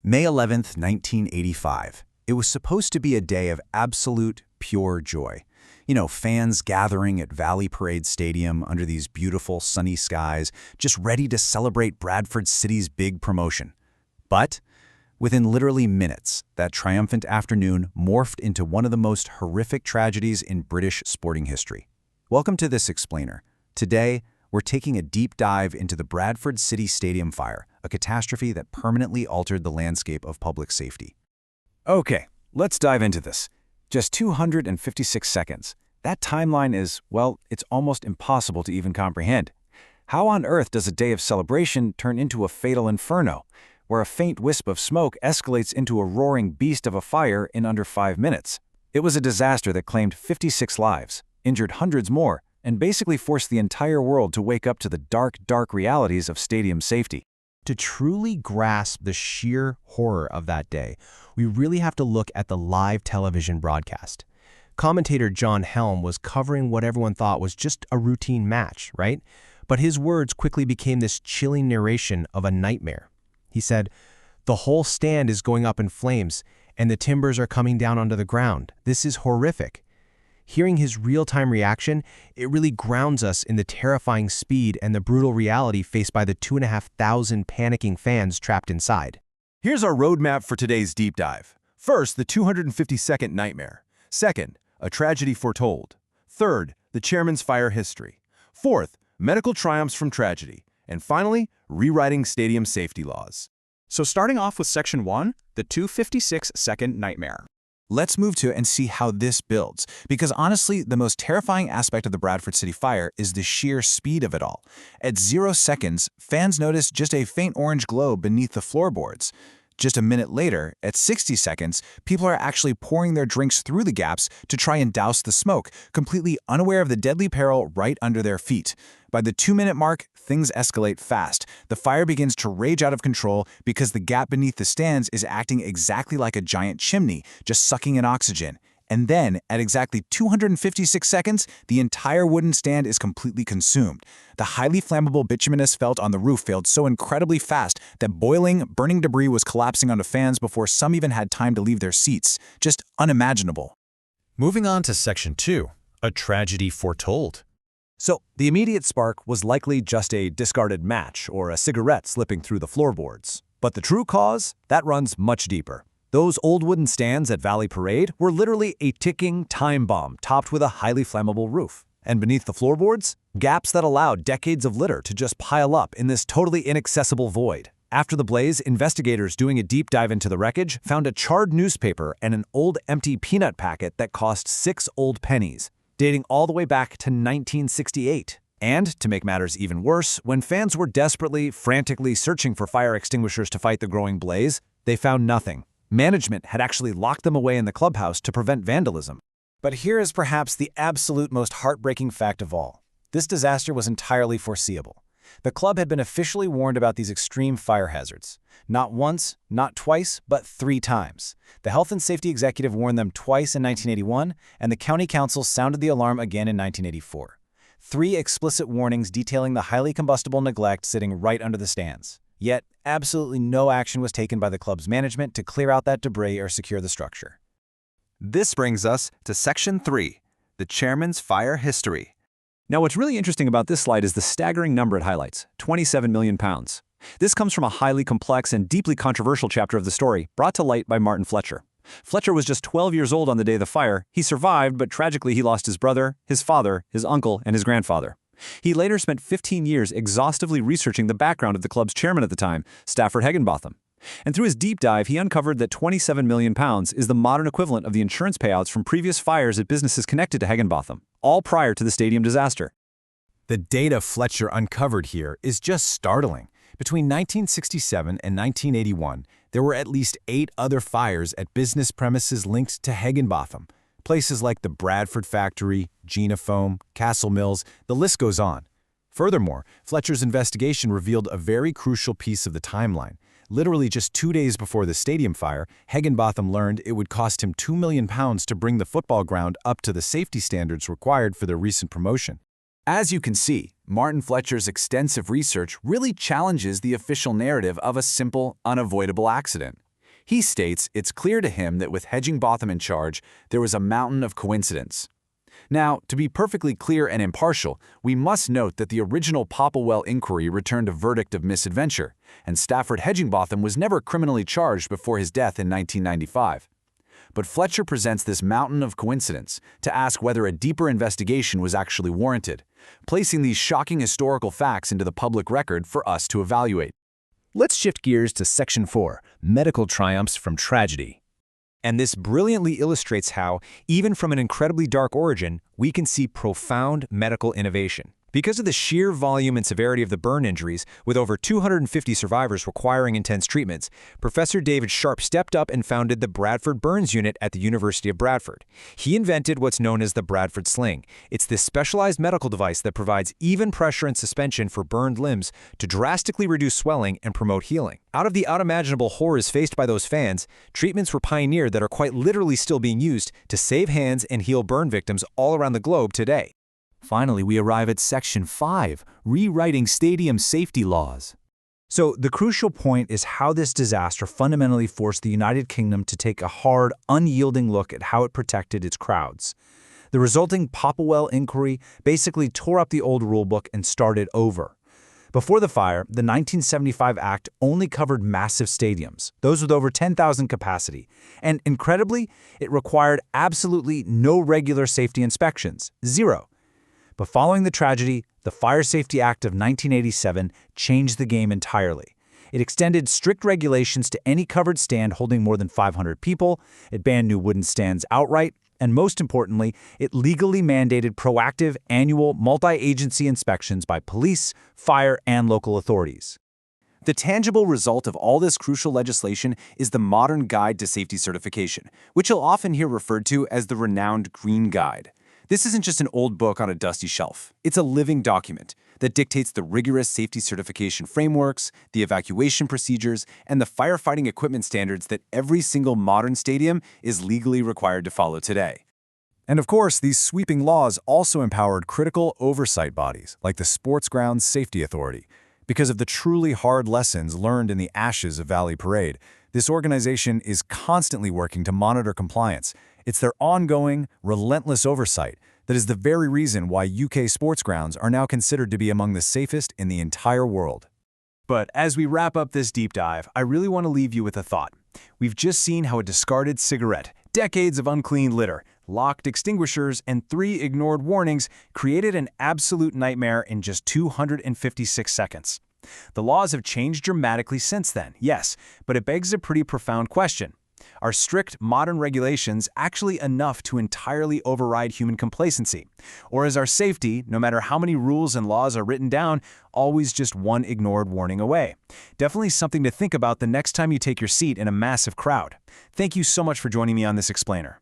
May 11th, 1985. It was supposed to be a day of absolute, pure joy. Fans gathering at Valley Parade Stadium under these beautiful, sunny skies, just ready to celebrate Bradford City's big promotion. But within literally minutes, that triumphant afternoon morphed into one of the most horrific tragedies in British sporting history. Welcome to This Explainer. Today, we're taking a deep dive into the Bradford City Stadium fire, a catastrophe that permanently altered the landscape of public safety. Okay, let's dive into this. Just 256 seconds. That timeline is, well, it's almost impossible to even comprehend. How on earth does a day of celebration turn into a fatal inferno, where a faint wisp of smoke escalates into a roaring beast of a fire in under 5 minutes? It was a disaster that claimed 56 lives, injured hundreds more, and basically forced the entire world to wake up to the dark, dark realities of stadium safety. To truly grasp the sheer horror of that day, we really have to look at the live television broadcast. Commentator John Helm was covering what everyone thought was just a routine match, right? But his words quickly became this chilling narration of a nightmare. He said, "The whole stand is going up in flames, and the timbers are coming down onto the ground. This is horrific." Hearing his real-time reaction, it really grounds us in the terrifying speed and the brutal reality faced by the 2,500 panicking fans trapped inside. Here's our roadmap for today's deep dive. First, the 250-second nightmare. Second, a tragedy foretold. Third, the chairman's fire history. Fourth, medical triumphs from tragedy. And finally, rewriting stadium safety laws. So starting off with Section 1, the 256-second nightmare. Let's move to it and see how this builds, because honestly, the most terrifying aspect of the Bradford City fire is the sheer speed of it all. At 0 seconds, fans noticed just a faint orange glow beneath the floorboards. Just a minute later, at 60 seconds, people are actually pouring their drinks through the gaps to try and douse the smoke, completely unaware of the deadly peril right under their feet. By the 2-minute mark, things escalate fast. The fire begins to rage out of control because the gap beneath the stands is acting exactly like a giant chimney, just sucking in oxygen. And then, at exactly 256 seconds, the entire wooden stand is completely consumed. The highly flammable bituminous felt on the roof failed so incredibly fast that boiling, burning debris was collapsing onto fans before some even had time to leave their seats. Just unimaginable. Moving on to Section 2, a tragedy foretold. So, the immediate spark was likely just a discarded match or a cigarette slipping through the floorboards. But the true cause, that runs much deeper. Those old wooden stands at Valley Parade were literally a ticking time bomb topped with a highly flammable roof. And beneath the floorboards, gaps that allowed decades of litter to just pile up in this totally inaccessible void. After the blaze, investigators doing a deep dive into the wreckage found a charred newspaper and an old empty peanut packet that cost 6 old pennies, dating all the way back to 1968. And, to make matters even worse, when fans were desperately, frantically searching for fire extinguishers to fight the growing blaze, they found nothing. Management had actually locked them away in the clubhouse to prevent vandalism. But here is perhaps the absolute most heartbreaking fact of all. This disaster was entirely foreseeable. The club had been officially warned about these extreme fire hazards. Not once, not twice, but 3 times. The health and safety executive warned them twice in 1981, and the county council sounded the alarm again in 1984. 3 explicit warnings detailing the highly combustible neglect sitting right under the stands. Yet, absolutely no action was taken by the club's management to clear out that debris or secure the structure. This brings us to Section 3, the chairman's fire history. Now, what's really interesting about this slide is the staggering number it highlights, 27 million pounds. This comes from a highly complex and deeply controversial chapter of the story, brought to light by Martin Fletcher. Fletcher was just 12 years old on the day of the fire. He survived, but tragically he lost his brother, his father, his uncle, and his grandfather. He later spent 15 years exhaustively researching the background of the club's chairman at the time, Stafford Higginbotham. And through his deep dive, he uncovered that 27 million pounds is the modern equivalent of the insurance payouts from previous fires at businesses connected to Higginbotham, all prior to the stadium disaster. The data Fletcher uncovered here is just startling. Between 1967 and 1981, there were at least 8 other fires at business premises linked to Higginbotham. Places like the Bradford Factory, Genofoam, Castle Mills, the list goes on. Furthermore, Fletcher's investigation revealed a very crucial piece of the timeline. Literally just 2 days before the stadium fire, Higginbotham learned it would cost him £2 million to bring the football ground up to the safety standards required for their recent promotion. As you can see, Martin Fletcher's extensive research really challenges the official narrative of a simple, unavoidable accident. He states it's clear to him that with Hedginbotham in charge, there was a mountain of coincidence. Now, to be perfectly clear and impartial, we must note that the original Popplewell inquiry returned a verdict of misadventure, and Stafford Hedginbotham was never criminally charged before his death in 1995. But Fletcher presents this mountain of coincidence to ask whether a deeper investigation was actually warranted, placing these shocking historical facts into the public record for us to evaluate. Let's shift gears to Section 4, Medical Triumphs from Tragedy. And this brilliantly illustrates how, even from an incredibly dark origin, we can see profound medical innovation. Because of the sheer volume and severity of the burn injuries, with over 250 survivors requiring intense treatments, Professor David Sharp stepped up and founded the Bradford Burns Unit at the University of Bradford. He invented what's known as the Bradford sling. It's this specialized medical device that provides even pressure and suspension for burned limbs to drastically reduce swelling and promote healing. Out of the unimaginable horrors faced by those fans, treatments were pioneered that are quite literally still being used to save hands and heal burn victims all around the globe today. Finally, we arrive at Section 5, Rewriting Stadium Safety Laws. So the crucial point is how this disaster fundamentally forced the United Kingdom to take a hard, unyielding look at how it protected its crowds. The resulting Popplewell inquiry basically tore up the old rulebook and started over. Before the fire, the 1975 Act only covered massive stadiums, those with over 10,000 capacity, and incredibly, it required absolutely no regular safety inspections, zero. But following the tragedy, the Fire Safety Act of 1987 changed the game entirely. It extended strict regulations to any covered stand holding more than 500 people, it banned new wooden stands outright, and most importantly, it legally mandated proactive annual multi-agency inspections by police, fire, and local authorities. The tangible result of all this crucial legislation is the Modern Guide to Safety Certification, which you'll often hear referred to as the renowned Green Guide. This isn't just an old book on a dusty shelf. It's a living document that dictates the rigorous safety certification frameworks, the evacuation procedures, and the firefighting equipment standards that every single modern stadium is legally required to follow today. And of course, these sweeping laws also empowered critical oversight bodies, like the Sports Grounds Safety Authority. Because of the truly hard lessons learned in the ashes of Valley Parade, this organization is constantly working to monitor compliance. It's their ongoing, relentless oversight that is the very reason why UK sports grounds are now considered to be among the safest in the entire world. But as we wrap up this deep dive, I really want to leave you with a thought. We've just seen how a discarded cigarette, decades of unclean litter, locked extinguishers, and 3 ignored warnings created an absolute nightmare in just 256 seconds. The laws have changed dramatically since then, yes, but it begs a pretty profound question. Are strict modern regulations actually enough to entirely override human complacency? Or is our safety, no matter how many rules and laws are written down, always just one ignored warning away? Definitely something to think about the next time you take your seat in a massive crowd. Thank you so much for joining me on this explainer.